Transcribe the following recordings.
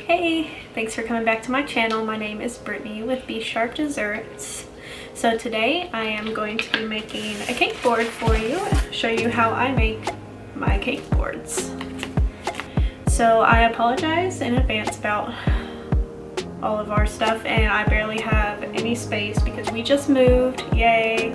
Hey, thanks for coming back to my channel. My name is Brittany with Be Sharp Desserts. So today I am going to be making a cake board for you, show you how I make my cake boards. So I apologize in advance about all of our stuff, and I barely have any space because we just moved, yay.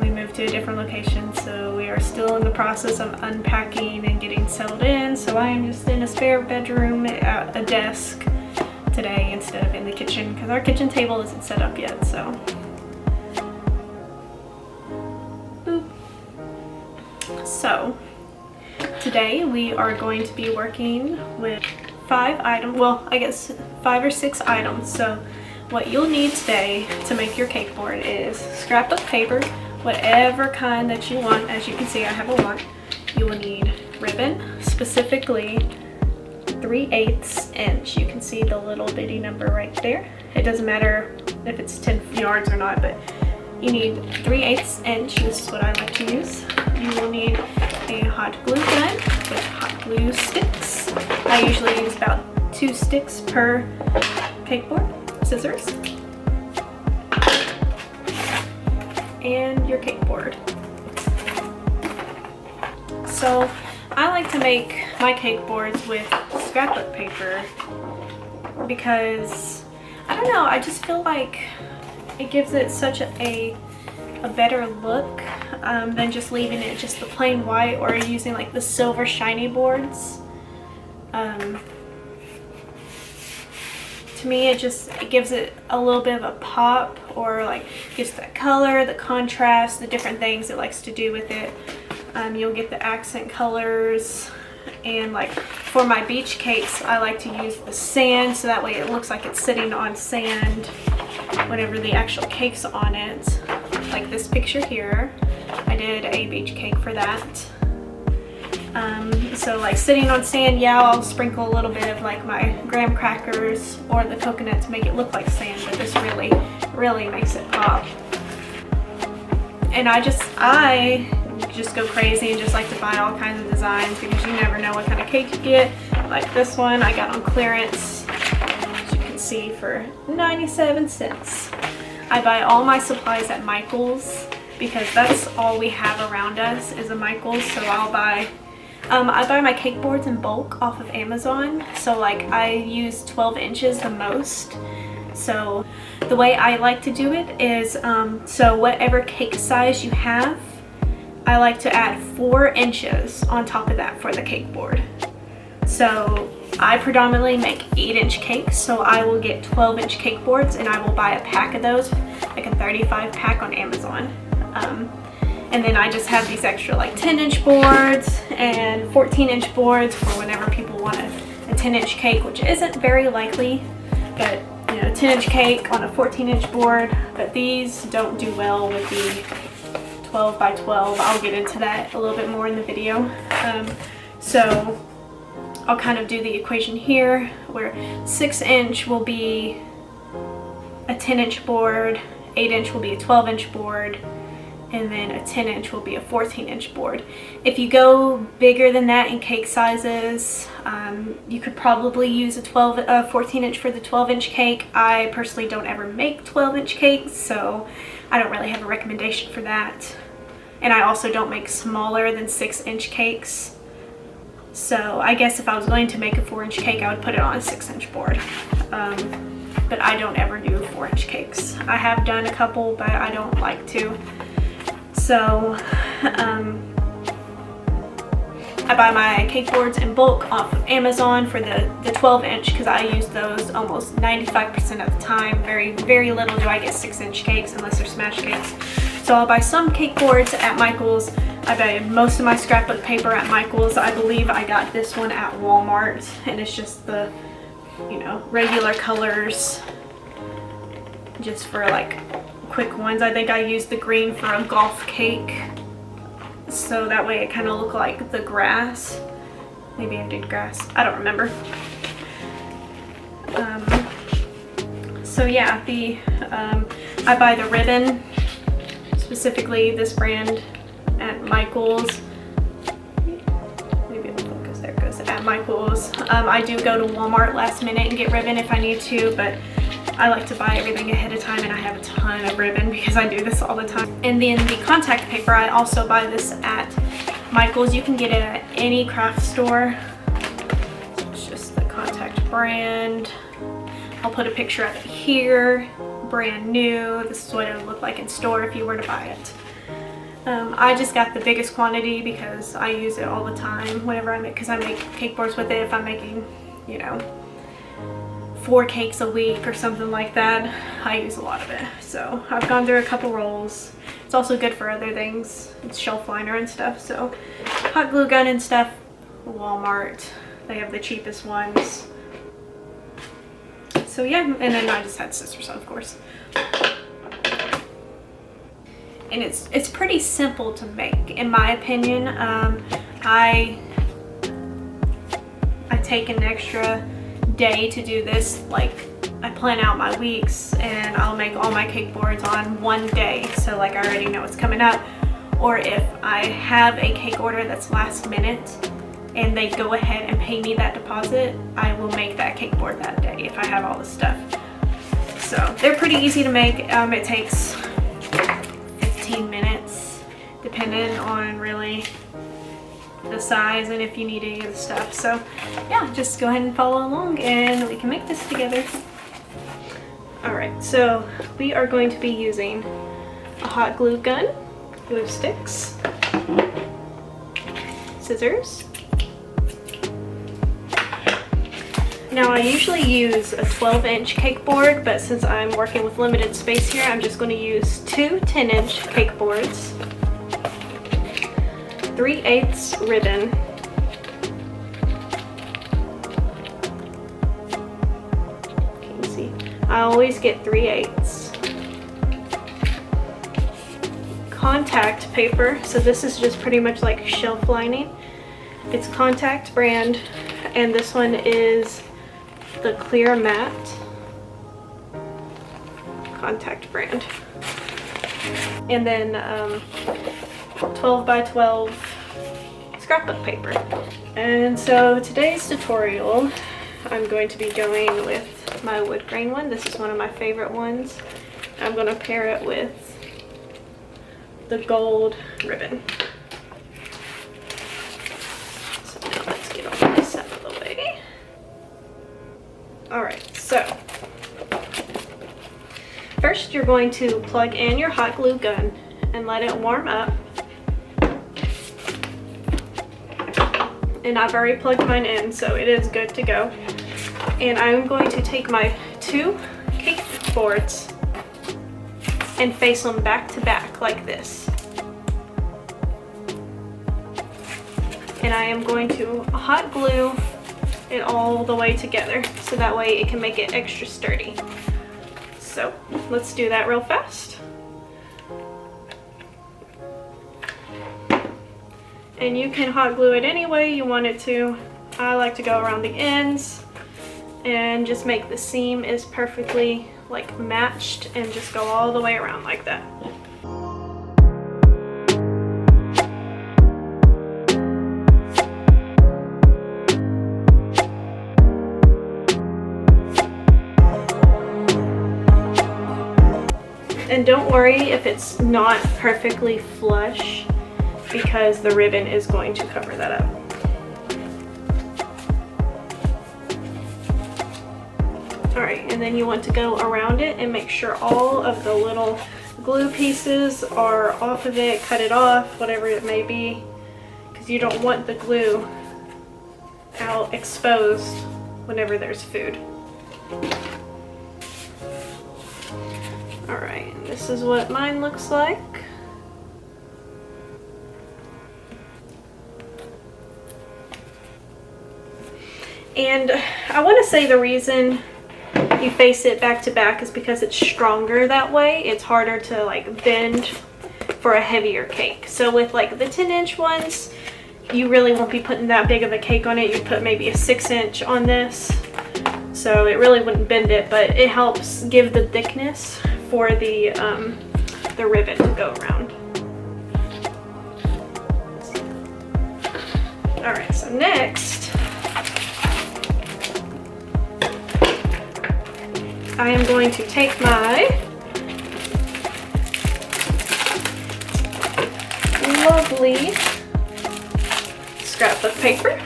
We moved to a different location, so we are still in the process of unpacking and getting settled in. So I am just in a spare bedroom at a desk today instead of in the kitchen because our kitchen table isn't set up yet. So boop. So today we are going to be working with 5 items, well, I guess 5 or 6 items. So what you'll need today to make your cake board is scrapbook paper, whatever kind that you want. As you can see, I have a lot. You will need ribbon, specifically 3/8 inch. You can see the little bitty number right there. It doesn't matter if it's 10 yards or not, but you need 3/8 inch. This is what I like to use. You will need a hot glue gun with hot glue sticks. I usually use about 2 sticks per cake board. Scissors. And your cake board. So I like to make my cake boards with scrapbook paper because I don't know, I just feel like it gives it such a better look than just leaving it just the plain white or using like the silver shiny boards. To me, it gives it a little bit of a pop, or like gives that color, the contrast, the different things it likes to do with it. You'll get the accent colors, and like for my beach cakes, I like to use the sand so that way it looks like it's sitting on sand whenever the actual cake's on it. Like this picture here, I did a beach cake for that. So like sitting on sand, yeah, I'll sprinkle a little bit of like my graham crackers or the coconut to make it look like sand, but this really makes it pop. And I just go crazy and just like to buy all kinds of designs because you never know what kind of cake you get. Like this one I got on clearance, as you can see, for 97 cents. I buy all my supplies at Michael's because that's all we have around us is a Michael's. So I buy my cake boards in bulk off of Amazon. So like I use 12 inches the most. So the way I like to do it is, so whatever cake size you have, I like to add 4 inches on top of that for the cake board. So I predominantly make 8-inch cakes, so I will get 12-inch cake boards and I will buy a pack of those, like a 35 pack on Amazon. And then I just have these extra like 10-inch boards and 14-inch boards for whenever people want a 10-inch cake, which isn't very likely, but you know, 10-inch cake on a 14-inch board. But these don't do well with the 12 by 12. I'll get into that a little bit more in the video. So I'll kind of do the equation here where 6-inch will be a 10-inch board, 8-inch will be a 12-inch board, and then a 10-inch will be a 14-inch board. If you go bigger than that in cake sizes, you could probably use a 14-inch for the 12-inch cake. I personally don't ever make 12-inch cakes, so I don't really have a recommendation for that. And I also don't make smaller than 6-inch cakes. So I guess if I was going to make a 4-inch cake, I would put it on a 6-inch board. But I don't ever do 4-inch cakes. I have done a couple, but I don't like to. So I buy my cake boards in bulk off of Amazon for the 12-inch because I use those almost 95% of the time. Very little do I get 6-inch cakes unless they're smash cakes. So I'll buy some cake boards at Michael's. I buy most of my scrapbook paper at Michael's. I believe I got this one at Walmart, and it's just the, you know, regular colors just for like quick ones. I think I used the green for a golf cake, so that way it kind of looked like the grass. Maybe I did grass, I don't remember. So yeah, I buy the ribbon, specifically this brand at Michael's. Maybe it'll focus, there it goes, at at Michael's. I do go to Walmart last minute and get ribbon if I need to, but I like to buy everything ahead of time, and I have a ton of ribbon because I do this all the time. And then the contact paper, I also buy this at Michael's. You can get it at any craft store. It's just the contact brand. I'll put a picture of it here. Brand new. This is what it would look like in store if you were to buy it. I just got the biggest quantity because I use it all the time whenever I make, because I make cake boards with it. If I'm making, you know, 4 cakes a week or something like that, I use a lot of it. So I've gone through a couple rolls. It's also good for other things. It's shelf liner and stuff. So hot glue gun and stuff, Walmart, they have the cheapest ones. So yeah, and then I just had scissors, of course. And it's pretty simple to make, in my opinion. I take an extra day to do this. Like, I plan out my weeks and I'll make all my cake boards on one day, so like I already know what's coming up. Or if I have a cake order that's last minute and they go ahead and pay me that deposit, I will make that cake board that day if I have all the stuff. So they're pretty easy to make. It takes 15 minutes depending on really the size and if you need any of the stuff. So yeah, just go ahead and follow along and we can make this together. Alright, so we are going to be using a hot glue gun, glue sticks, scissors. Now I usually use a 12-inch cake board, but since I'm working with limited space here, I'm just going to use 2 10-inch cake boards, 3/8 ribbon, you can see I always get 3/8, contact paper, so this is just pretty much like shelf lining. It's contact brand, and this one is the clear matte contact brand. And then 12 by 12 scrapbook paper. And so today's tutorial, I'm going to be going with my wood grain one. This is one of my favorite ones. I'm going to pair it with the gold ribbon. So now let's get all this out of the way. Alright, so first you're going to plug in your hot glue gun and let it warm up. And I've already plugged mine in, so it is good to go. And I'm going to take my 2 cake boards and face them back to back like this. And I am going to hot glue it all the way together so that way it can make it extra sturdy. So let's do that real fast. And you can hot glue it any way you want it to. I like to go around the ends and just make the seam is perfectly like matched and just go all the way around like that. And don't worry if it's not perfectly flush, because the ribbon is going to cover that up. Alright, and then you want to go around it and make sure all of the little glue pieces are off of it, cut it off, whatever it may be, because you don't want the glue out exposed whenever there's food. Alright, and this is what mine looks like. And I want to say the reason you face it back to back is because it's stronger that way. It's harder to like bend for a heavier cake. So with like the 10-inch ones, you really won't be putting that big of a cake on it. You'd put maybe a 6-inch on this. So it really wouldn't bend it, but it helps give the thickness for the ribbon to go around. Alright, so next I am going to take my lovely scrapbook paper.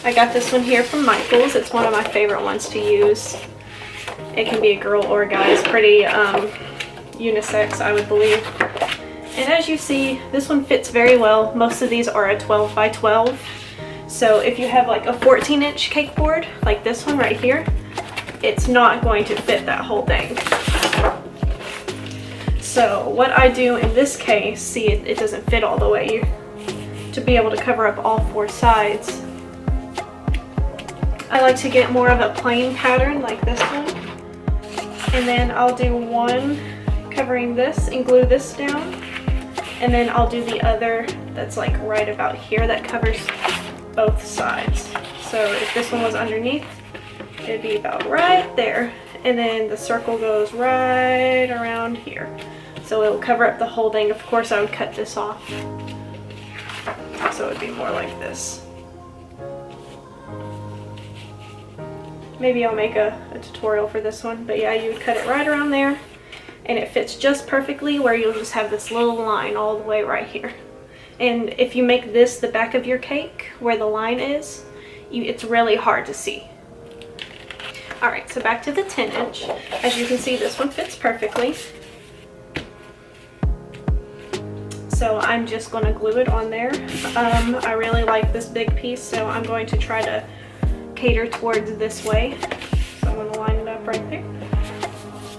I got this one here from Michael's. It's one of my favorite ones to use. It can be a girl or a guy. It's pretty unisex, I would believe. And as you see, this one fits very well. Most of these are a 12 by 12. So if you have like a 14-inch cake board, like this one right here, it's not going to fit that whole thing. So what I do in this case, see it doesn't fit all the way. To be able to cover up all 4 sides, I like to get more of a plain pattern like this one. And then I'll do one covering this and glue this down. And then I'll do the other that's like right about here that covers both sides. So if this one was underneath, it'd be about right there. And then the circle goes right around here. So it'll cover up the whole thing. Of course, I would cut this off. So it'd be more like this. Maybe I'll make a tutorial for this one. But yeah, you would cut it right around there. And it fits just perfectly where you'll just have this little line all the way right here. And if you make this the back of your cake where the line is, it's really hard to see. Alright, so back to the 10-inch. As you can see, this one fits perfectly. So I'm just going to glue it on there. I really like this big piece, so I'm going to try to cater towards this way. So I'm going to line it up right there.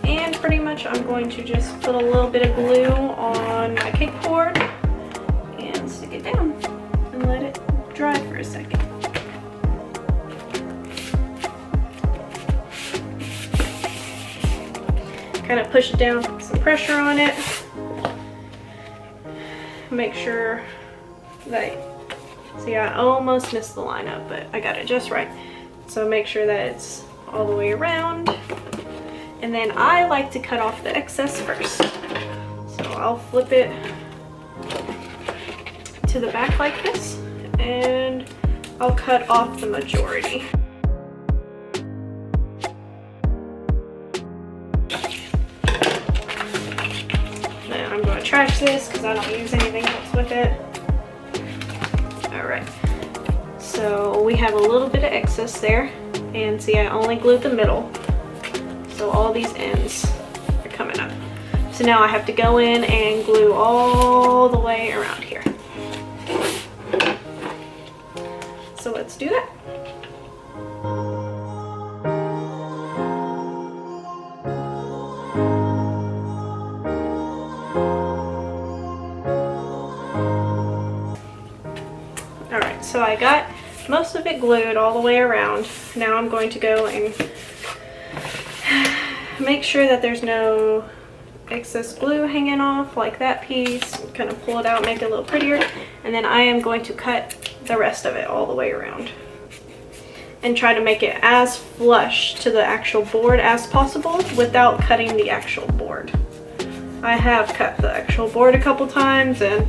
And pretty much I'm going to just put a little bit of glue on my cake board and stick it down and let it dry for a second. Kind of push it down, put some pressure on it. Make sure that, see, I almost missed the line up, but I got it just right. So make sure that it's all the way around. And then I like to cut off the excess first. So I'll flip it to the back like this, and I'll cut off the majority. Then I'm going to trash this because I don't use anything else with it. Alright, so we have a little bit of excess there, and see, I only glued the middle. So all these ends are coming up. So now I have to go in and glue all the way around here. So let's do that. Alright, so I got most of it glued all the way around. Now I'm going to go and make sure that there's no excess glue hanging off like that piece. Kind of pull it out, make it a little prettier, and then I am going to cut the rest of it all the way around and try to make it as flush to the actual board as possible without cutting the actual board. I have cut the actual board a couple times and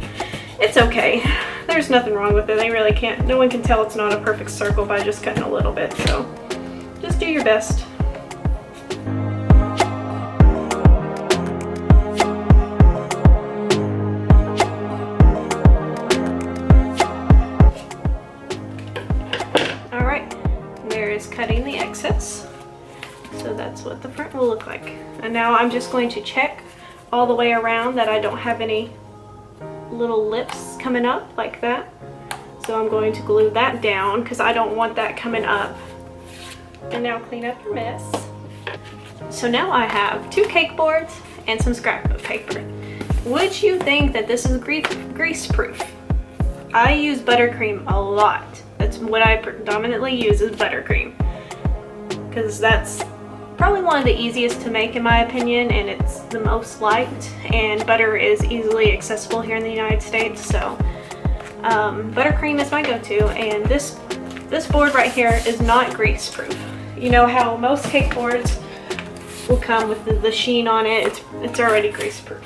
it's okay. There's nothing wrong with it. They really can't, no one can tell it's not a perfect circle by just cutting a little bit, so just do your best. Cutting the excess. So that's what the front will look like. And now I'm just going to check all the way around that I don't have any little lips coming up like that. So I'm going to glue that down because I don't want that coming up. And now clean up your mess. So now I have 2 cake boards and some scrapbook paper. Would you think that this is grease proof? I use buttercream a lot. That's what I predominantly use, is buttercream, because that's probably one of the easiest to make in my opinion, and it's the most liked, and butter is easily accessible here in the United States, so buttercream is my go-to. And this board right here is not grease proof. You know how most cake boards will come with the sheen on it, it's already grease proof.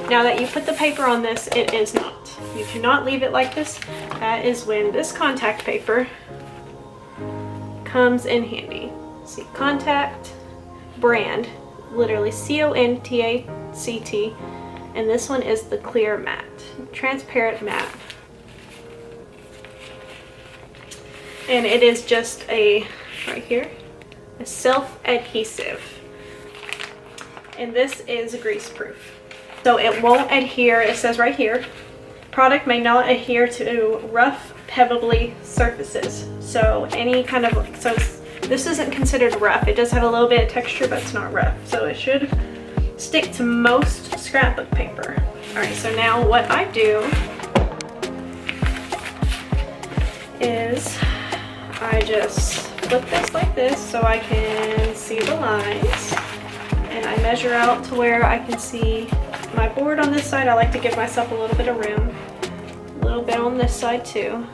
Now that you put the paper on this, it is not. You cannot leave it like this. That is when this contact paper comes in handy. See, contact, brand, literally C-O-N-T-A-C-T, and this one is the clear matte, transparent matte. And it is just a, right here, a self-adhesive. And this is grease proof. So it won't adhere, it says right here, product may not adhere to rough, pebbly surfaces. So any kind of, so this isn't considered rough. It does have a little bit of texture, but it's not rough. So it should stick to most scrapbook paper. All right, so now what I do is I just flip this like this so I can see the lines. And I measure out to where I can see my board on this side. I like to give myself a little bit of room. A little bit on this side too.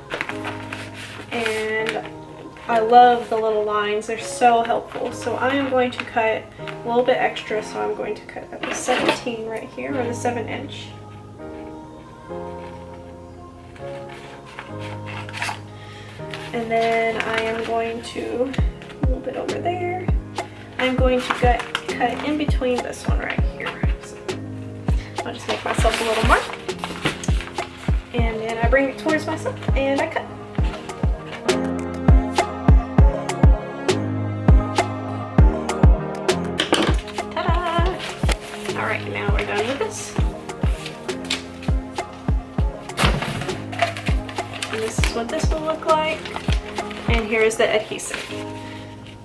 And I love the little lines. They're so helpful. So I am going to cut a little bit extra. So I'm going to cut at the 17 right here, or the 7-inch. And then I am going to, a little bit over there, I'm going to cut in between this one right here. So I'll just make myself a little mark. And then I bring it towards myself and I cut. Ta-da! Alright, now we're done with this. And this is what this will look like. And here is the adhesive.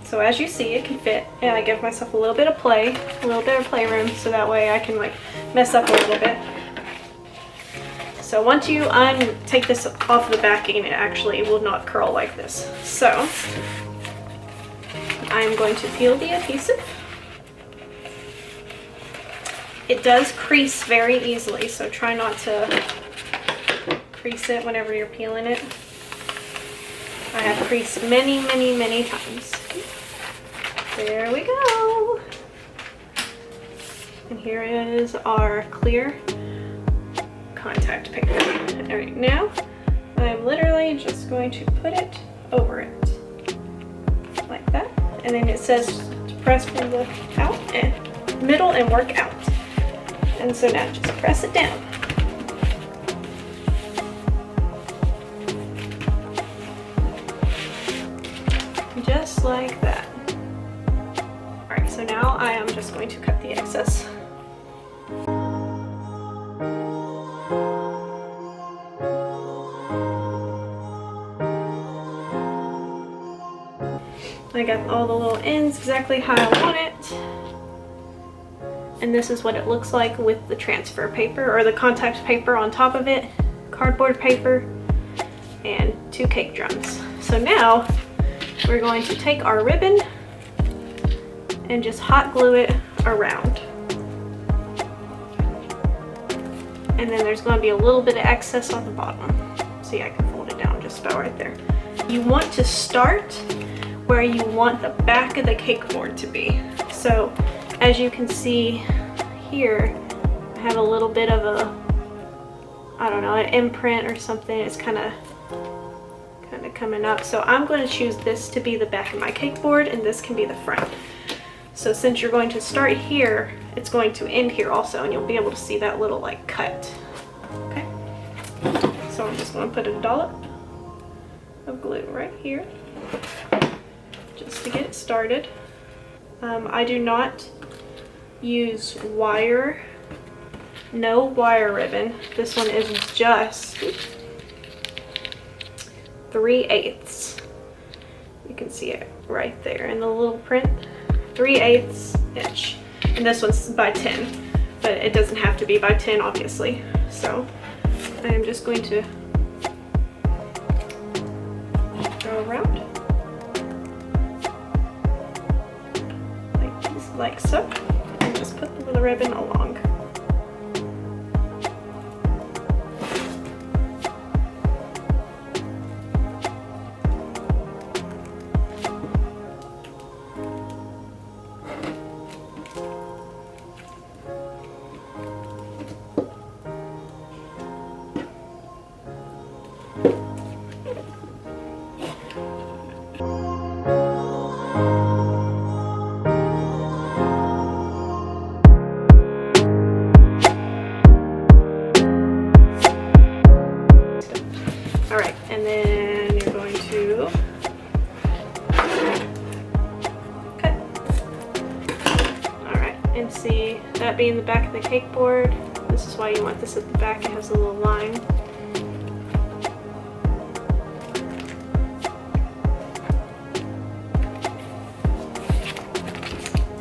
So as you see, it can fit, and I give myself a little bit of play, a little bit of playroom, so that way I can like mess up a little bit. So once you take this off the backing, it actually will not curl like this. So I'm going to peel the adhesive. It does crease very easily, so try not to crease it whenever you're peeling it. I have creased many, many, many times. There we go. And here is our clear contact paper. All right, now I'm literally just going to put it over it like that. And then it says to press from the middle and work out. And so now just press it down. Just like that. Alright, so now I am just going to cut the excess. I got all the little ends exactly how I want it. And this is what it looks like with the transfer paper, or the contact paper on top of it, cardboard paper, and 2 cake drums. So now we're going to take our ribbon and just hot glue it around. And then there's going to be a little bit of excess on the bottom. See, I can fold it down just about right there. You want to start where you want the back of the cake board to be. So as you can see here, I have a little bit of a, I don't know, an imprint or something. It's kind of coming up. So I'm going to choose this to be the back of my cake board, and this can be the front. So since you're going to start here, it's going to end here also, and you'll be able to see that little like cut. Okay. So I'm just going to put a dollop of glue right here just to get it started. I do not use wire, no wire ribbon. This one is just 3/8. You can see it right there in the little print. 3/8 inch. And this one's by 10, but it doesn't have to be by 10 obviously. So I am just going to go around like so, and just put the ribbon along. that being the back of the cake board. This is why you want this at the back. It has a little line.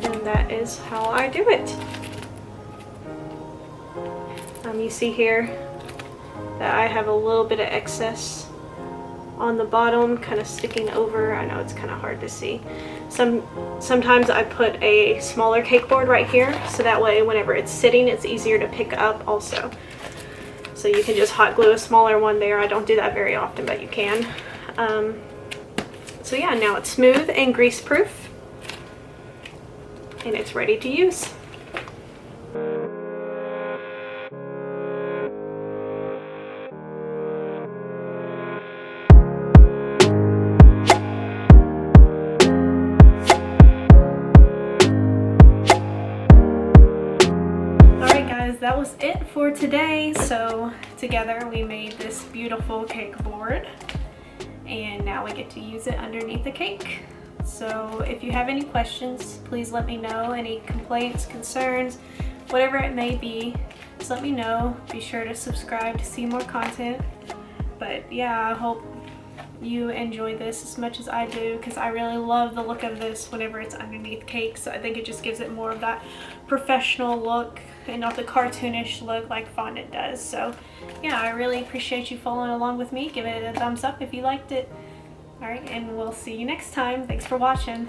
And that is how I do it. You see here that I have a little bit of excess on the bottom, kind of sticking over. I know it's kind of hard to see. Sometimes I put a smaller cake board right here, so that way whenever it's sitting, it's easier to pick up also. So you can just hot glue a smaller one there. I don't do that very often, but you can. So yeah, now it's smooth and grease proof, and it's ready to use. That was it for today. So together we made this beautiful cake board, and now we get to use it underneath the cake. So if you have any questions, please let me know. Any complaints, concerns, whatever it may be, just let me know. Be sure to subscribe to see more content. But yeah, I hope you enjoy this as much as I do, because I really love the look of this whenever it's underneath cake. So I think it just gives it more of that professional look and not the cartoonish look like fondant does. So yeah, I really appreciate you following along with me. Give it a thumbs up if you liked it. All right, and we'll see you next time. Thanks for watching.